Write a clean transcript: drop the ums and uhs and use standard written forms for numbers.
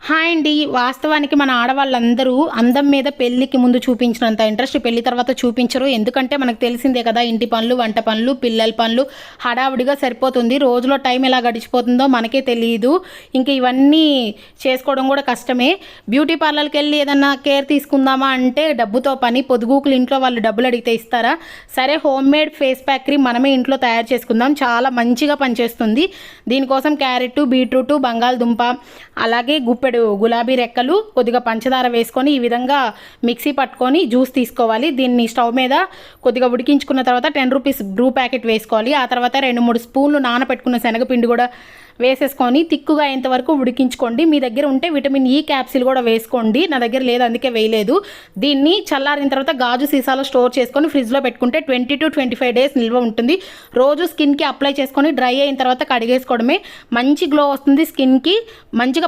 Hi అండి. వాస్తవానికి మన ఆడవాళ్ళందరూ అందం మీద పెళ్ళికి ముందు చూపించినంత ఇంట్రెస్ట్ పెళ్లి తర్వాత చూపించరు. ఎందుకంటే మనకు తెలిసిందే కదా, ఇంటి పనులు, వంట పనులు, పిల్లల పనులు హడావుడిగా సరిపోతుంది. రోజులో టైం ఎలా గడిచిపోతుందో మనకే తెలియదు. ఇంక ఇవన్నీ చేసుకోవడం కూడా కష్టమే. బ్యూటీ పార్లర్కి వెళ్ళి ఏదన్నా కేర్ తీసుకుందామా అంటే డబ్బుతో పని. పొదుగుకులు ఇంట్లో వాళ్ళు డబ్బులు అడిగితే ఇస్తారా? సరే, home made face pack cream మనమే ఇంట్లో తయారు చేసుకుందాం. చాలా మంచిగా పనిచేస్తుంది. దీనికోసం క్యారెట్, బీట్రూట్, బంగాళదుంప, అలాగే గుప్పెడు గులాబీ రెక్కలు, కొద్దిగా పంచదార వేసుకొని ఈ విధంగా మిక్సీ పట్టుకొని జ్యూస్ తీసుకోవాలి. దీన్ని స్టవ్ మీద కొద్దిగా ఉడికించుకున్న తర్వాత 10 రూపీస్ బ్రూ ప్యాకెట్ వేసుకోవాలి. ఆ తర్వాత 2-3 స్పూన్లు నానబెట్టుకున్న శనగపిండి కూడా వేసేసుకొని తిక్కుగా అయ్యేంతవరకు ఉడికించుకోండి. మీ దగ్గర ఉంటే విటమిన్ ఈ క్యాప్సిల్ కూడా వేసుకోండి. నా దగ్గర లేదు, అందుకే వేయలేదు. దీన్ని చల్లారిన తర్వాత గాజు సీసాలో స్టోర్ చేసుకొని ఫ్రిడ్జ్లో పెట్టుకుంటే 20 to 25 డేస్ నిల్వ ఉంటుంది. రోజు స్కిన్కి అప్లై చేసుకొని డ్రై అయిన తర్వాత కడిగేసుకోవడమే. మంచి గ్లో వస్తుంది స్కిన్కి. మంచిగా